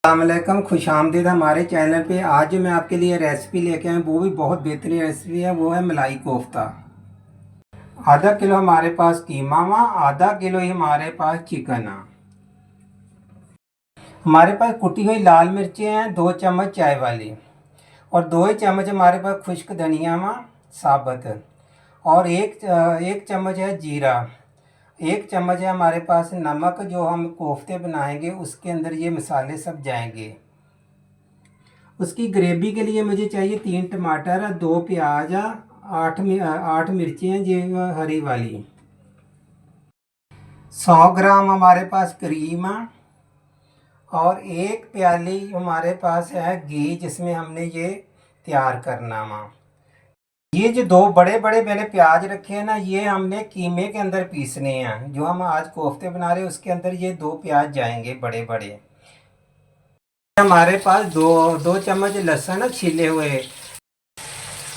अस्सलामुअलैकुम, खुश आमदीद हमारे चैनल पे। आज जो मैं आपके लिए रेसिपी लेके आया वो भी बहुत बेहतरीन रेसिपी है, वो है मलाई कोफ्ता। आधा किलो हमारे पास कीमा हुआ, आधा किलो ही हमारे पास चिकन है। हमारे पास कुटी हुई लाल मिर्चें हैं 2 चम्मच चाय वाली, और 2 ही चम्मच हमारे पास खुश्क धनिया हुआ साबुत, और एक चम्मच है जीरा, 1 चम्मच है हमारे पास नमक। जो हम कोफ्ते बनाएंगे उसके अंदर ये मसाले सब जाएंगे। उसकी ग्रेवी के लिए मुझे चाहिए 3 टमाटर, 2 प्याज, 8 मिर्चें हैं जी हरी वाली, 100 ग्राम हमारे पास क्रीम, और 1 प्याली हमारे पास है घी जिसमें हमने ये तैयार करना है। ये जो 2 बड़े बड़े मैंने प्याज रखे हैं ना, ये हमने कीमे के अंदर पीसने हैं। जो हम आज कोफ्ते बना रहे हैं उसके अंदर ये 2 प्याज जाएंगे बड़े बड़े। हमारे पास दो चम्मच लहसुन छिले हुए।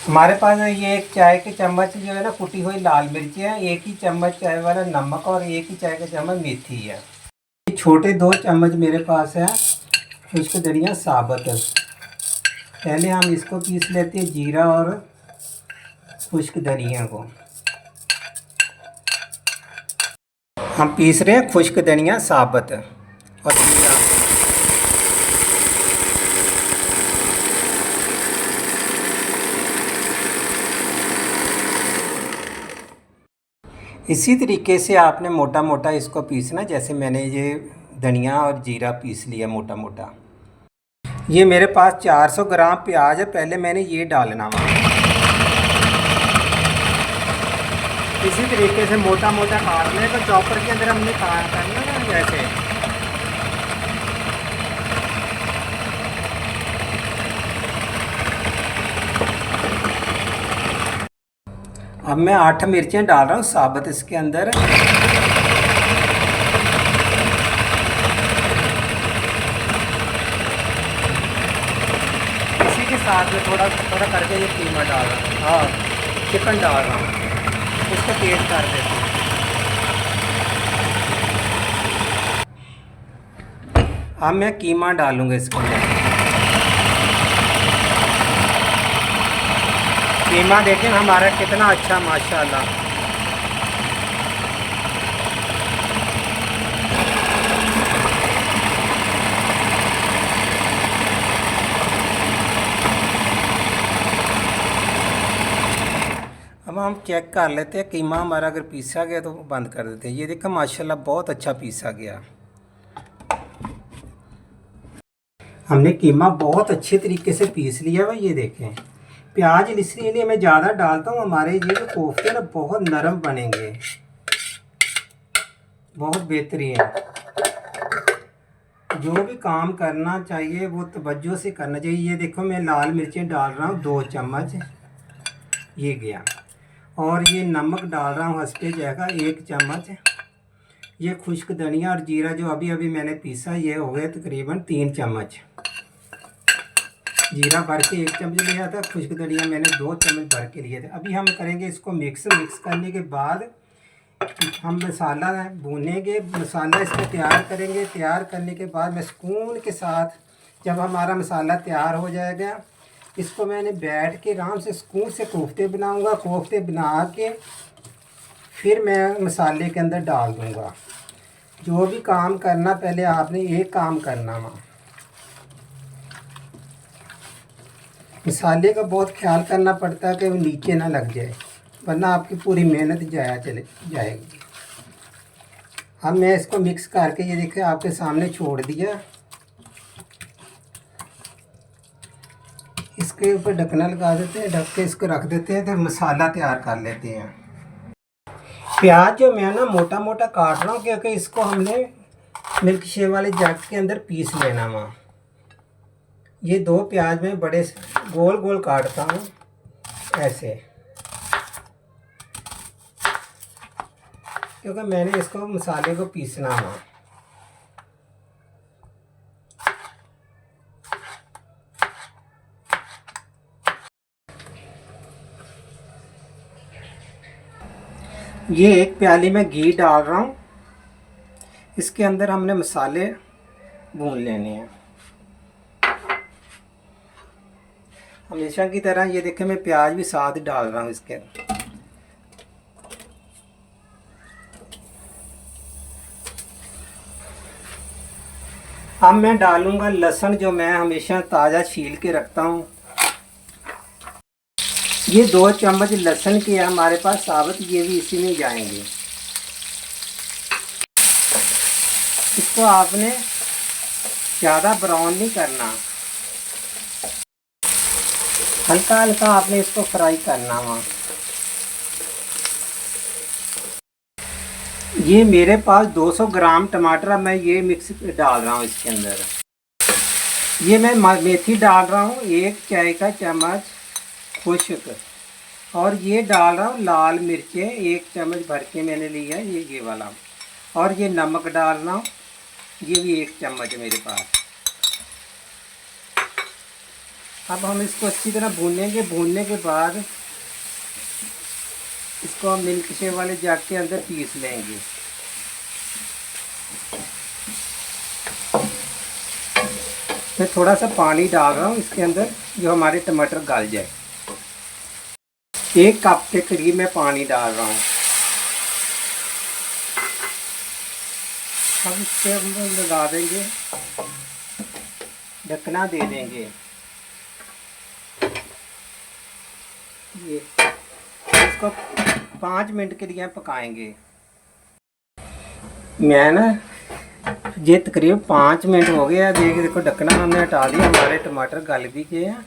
हमारे पास ये 1 चाय के चम्मच जो है ना कुटी हुई लाल मिर्ची है, 1 ही चम्मच चाय वाला नमक, और 1 ही चाय का चम्मच मेथी है। छोटे 2 चम्मच मेरे पास है खुश्क धनिया साबुत। पहले हम इसको पीस लेते हैं, जीरा और खुश्क धनिया को हम पीस रहे हैं, खुश्क धनिया साबुत और जीरा। इसी तरीके से आपने मोटा मोटा इसको पीसना, जैसे मैंने ये धनिया और जीरा पीस लिया मोटा मोटा। ये मेरे पास 400 ग्राम प्याज है, पहले मैंने ये डालना है। इसी तरीके से मोटा मोटा काटने को चॉपर के अंदर हमने करना है जैसे। अब मैं 8 मिर्चें डाल रहा हूँ साबुत इसके अंदर। इसी के साथ में थोड़ा थोड़ा करके ये कीमा डाल रहा हूँ, हाँ चिकन डाल रहा हूँ, उसको तेज कर देते हैं। अब मैं कीमा डालूँगा इसके अंदर। कीमा देखें हमारा कितना अच्छा माशाल्लाह। अब हम चेक कर लेते हैं कीमा हमारा अगर पीसा गया तो बंद कर देते हैं। ये देखो माशाल्लाह बहुत अच्छा पीसा गया। हमने कीमा बहुत अच्छे तरीके से पीस लिया है। ये देखें, प्याज इसलिए मैं ज़्यादा डालता हूँ, हमारे ये जो कोफ्ते ना बहुत नरम बनेंगे, बहुत बेहतरीन। जो भी काम करना चाहिए वो तवज्जो से करना चाहिए। ये देखो मैं लाल मिर्चें डाल रहा हूँ 2 चम्मच, ये गया, और ये नमक डाल रहा हूँ हंसते जाएगा 1 चम्मच। ये खुश्क धनिया और जीरा जो अभी अभी मैंने पीसा, ये हो गए तकरीबन 3 चम्मच। जीरा भर के 1 चम्मच लिया था, खुश्क धनिया मैंने 2 चम्मच भर के लिए थे। अभी हम करेंगे इसको मिक्स करने के बाद हम मसाला भूनेंगे, मसाला इसमें तैयार करेंगे। तैयार करने के बाद मैं सुकून के साथ जब हमारा मसाला तैयार हो जाएगा, इसको मैंने बैठ के आराम से सुकून से कोफ्ते बनाऊंगा। कोफ्ते बना के फिर मैं मसाले के अंदर डाल दूंगा। जो भी काम करना पहले आपने एक काम करना है, मसाले का बहुत ख्याल करना पड़ता है कि वो नीचे ना लग जाए, वरना आपकी पूरी मेहनत जाया चले जाएगी। अब मैं इसको मिक्स करके ये देखिए आपके सामने छोड़ दिया। इसके ऊपर ढकना लगा देते हैं, ढक के इसको रख देते हैं, तो मसाला तैयार कर लेते हैं। प्याज जो मैं ना मोटा मोटा काट रहा हूँ क्योंकि इसको हमने मिल्क शेक वाले जग के अंदर पीस लेना वहाँ। ये 2 प्याज में बड़े गोल गोल काटता हूँ ऐसे, क्योंकि मैंने इसको मसाले को पीसना है। ये 1 प्याली में घी डाल रहा हूँ, इसके अंदर हमने मसाले भून लेने हैं। हमेशा की तरह ये देखें मैं प्याज भी साथ डाल रहा हूँ इसके अंदर। अब मैं डालूंगा लहसुन, जो मैं हमेशा ताज़ा छील के रखता हूँ। ये 2 चम्मच लहसुन के हमारे पास साबुत, ये भी इसी में जाएंगे। इसको आपने ज़्यादा ब्राउन नहीं करना, हल्का हल्का आपने इसको फ्राई करना वहाँ। ये मेरे पास 200 ग्राम टमाटर मैं ये मिक्स डाल रहा हूँ इसके अंदर। ये मैं मेथी डाल रहा हूँ 1 चाय का चम्मच खुश्क, और ये डाल रहा हूँ लाल मिर्चें 1 चम्मच भर के मैंने लिया है, ये वाला। और ये नमक डाल रहा हूँ, ये भी 1 चम्मच मेरे पास। अब हम इसको अच्छी तरह भूनेंगे। भूनने के बाद इसको हम मिल्क शेक वाले जग के अंदर पीस लेंगे। मैं थोड़ा सा पानी डाल रहा हूँ इसके अंदर, जो हमारे टमाटर गल जाए। 1 कप के करीब मैं पानी डाल रहा हूँ। अब इसके अंदर लगा देंगे, ढकना दे देंगे। ये इसको 5 मिनट के लिए पकाएंगे। मैं ना ये तकरीबन 5 मिनट हो गया। देखो ढकना हमने हटा दिया, हमारे टमाटर गल भी गए हैं,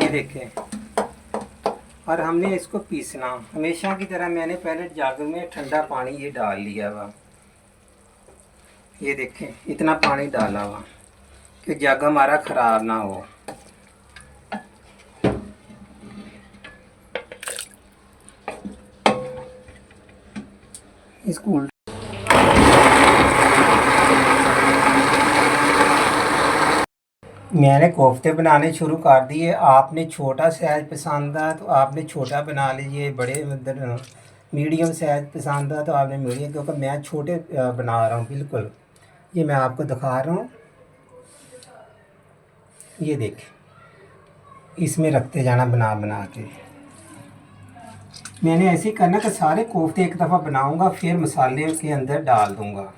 ये देखें। और हमने इसको पीसना हमेशा की तरह। मैंने पहले जग में ठंडा पानी ये डाल लिया हुआ, ये देखें इतना पानी डाला हुआ कि जग हमारा ख़राब ना हो। इसको मैंने कोफ्ते बनाने शुरू कर दिए। आपने छोटा साइज पसंद है तो आपने छोटा बना लीजिए, बड़े मतलब मीडियम साइज पसंद है तो आपने मीडियम, क्योंकि मैं छोटे बना रहा हूँ बिल्कुल। ये मैं आपको दिखा रहा हूँ, ये देखें, इसमें रखते जाना बना बना के। मैंने ऐसे ही करना कि सारे कोफ्ते एक दफ़ा बनाऊँगा, फिर मसाले के अंदर डाल दूँगा।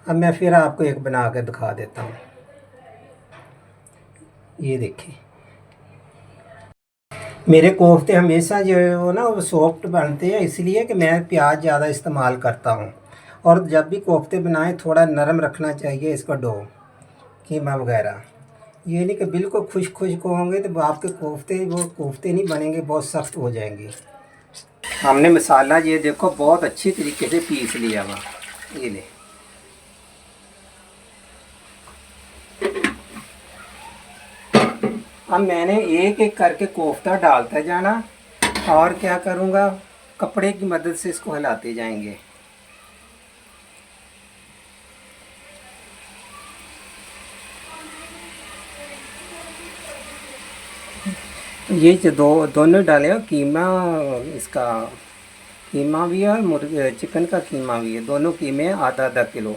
अब मैं फिर आपको एक बना कर दिखा देता हूँ, ये देखिए। मेरे कोफ्ते हमेशा जो है वो ना वो सॉफ्ट बनते हैं, इसलिए कि मैं प्याज ज़्यादा इस्तेमाल करता हूँ। और जब भी कोफ्ते बनाएं थोड़ा नरम रखना चाहिए इसका डो, कीमा वगैरह। ये नहीं कि बिल्कुल खुश्क खुश्क होंगे तो आपके कोफ्ते वो कोफ्ते नहीं बनेंगे, बहुत सख्त हो जाएंगे। हमने मसाला ये देखो बहुत अच्छी तरीके से पीस लिया हुआ, ये ले। अब मैंने एक एक करके कोफ्ता डालता जाना, और क्या करूँगा, कपड़े की मदद से इसको हिलाते जाएंगे। ये जो दोनों डाले हो कीमा, इसका कीमा भी है और मुर्गे चिकन का कीमा भी है, दोनों कीमे आधा आधा किलो।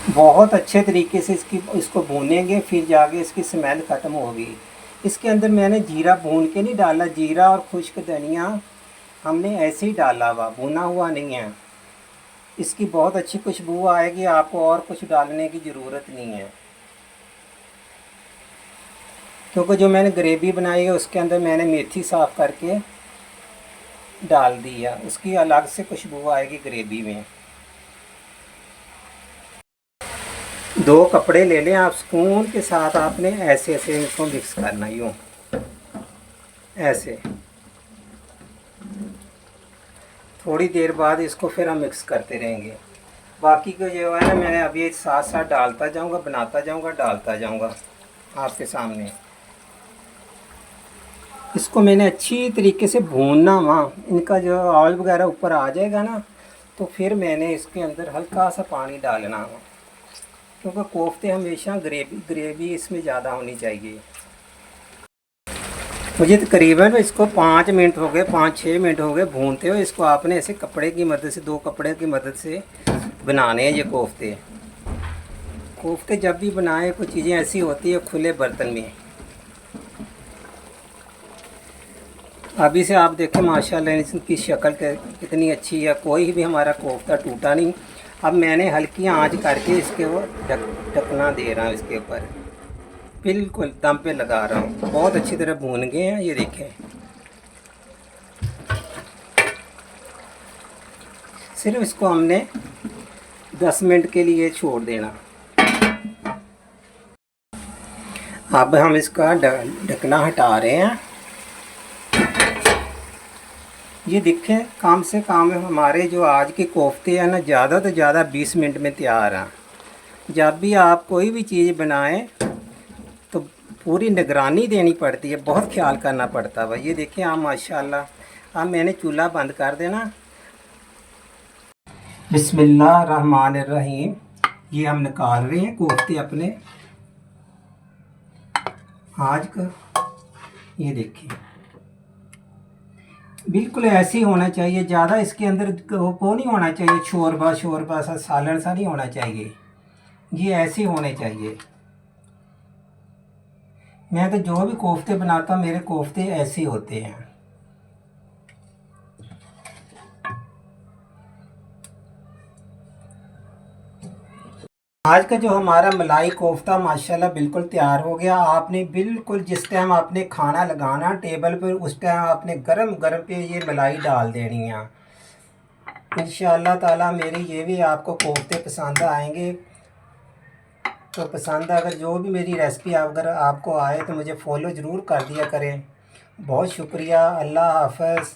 बहुत अच्छे तरीके से इसको भूनेंगे, फिर जाके इसकी स्मेल ख़त्म होगी। इसके अंदर मैंने जीरा भून के नहीं डाला, जीरा और खुश्क धनिया हमने ऐसे ही डाला हुआ, भुना हुआ नहीं है। इसकी बहुत अच्छी खुशबू आएगी, आपको और कुछ डालने की ज़रूरत नहीं है। क्योंकि जो मैंने ग्रेवी बनाई है उसके अंदर मैंने मेथी साफ़ करके डाल दिया, उसकी अलग से खुशबू आएगी ग्रेवी में। 2 कपड़े ले लें आप, स्पून के साथ आपने ऐसे ऐसे इसको मिक्स करना, यूँ ऐसे। थोड़ी देर बाद इसको फिर हम मिक्स करते रहेंगे। बाकी को जो है ना मैंने अभी साथ साथ डालता जाऊंगा, बनाता जाऊंगा, डालता जाऊंगा आपके सामने। इसको मैंने अच्छी तरीके से भूनना, वहाँ इनका जो ऑयल वगैरह ऊपर आ जाएगा ना, तो फिर मैंने इसके अंदर हल्का सा पानी डालना है, क्योंकि कोफ्ते हमेशा ग्रेवी इसमें ज़्यादा होनी चाहिए। मुझे तकरीबन इसको 5 मिनट हो गए, 5-6 मिनट हो गए भूनते हुए। इसको आपने ऐसे कपड़े की मदद से, 2 कपड़े की मदद से बनाने हैं ये कोफ्ते। कोफ्ते जब भी बनाए कुछ चीज़ें ऐसी होती है खुले बर्तन में। अभी से आप देखें माशाल्लाह इसकी शक्ल कितनी अच्छी है, कोई भी हमारा कोफ्ता टूटा नहीं। अब मैंने हल्की आंच करके इसके वो ढकना दे रहा हूँ, इसके ऊपर बिल्कुल दम पे लगा रहा हूँ। बहुत अच्छी तरह भून गए हैं ये देखें। सिर्फ इसको हमने 10 मिनट के लिए छोड़ देना। अब हम इसका ढकना हटा रहे हैं। ये देखें कम से कम हमारे जो आज के कोफ्ते हैं ना, ज़्यादा तो ज़्यादा 20 मिनट में तैयार हैं। जब भी आप कोई भी चीज़ बनाएं तो पूरी निगरानी देनी पड़ती है, बहुत ख्याल करना पड़ता है। ये देखें आप माशाल्लाह। अब मैंने चूल्हा बंद कर देना। बिस्मिल्लाहिर्रहमानिर्रहीम। ये हम निकाल रहे हैं कोफ्ते अपने आज का। ये देखिए बिल्कुल ऐसे ही होना चाहिए, ज़्यादा इसके अंदर वो नहीं होना चाहिए, शोरबा सा सालन सा नहीं होना चाहिए। ये ऐसे होने चाहिए। मैं तो जो भी कोफ्ते बनाता हूँ मेरे कोफ्ते ऐसे होते हैं। आज का जो हमारा मलाई कोफ्ता माशाल्लाह बिल्कुल तैयार हो गया। आपने बिल्कुल जिस टाइम आपने खाना लगाना टेबल पर, उस टाइम आपने गरम गरम पे ये मलाई डाल देनी है। इंशाअल्लाह ताला मेरी ये भी आपको कोफ्ते पसंद आएंगे। तो पसंद अगर जो भी मेरी रेसिपी अगर आपको आए तो मुझे फॉलो ज़रूर कर दिया करें। बहुत शुक्रिया। अल्लाह हाफ़िज़।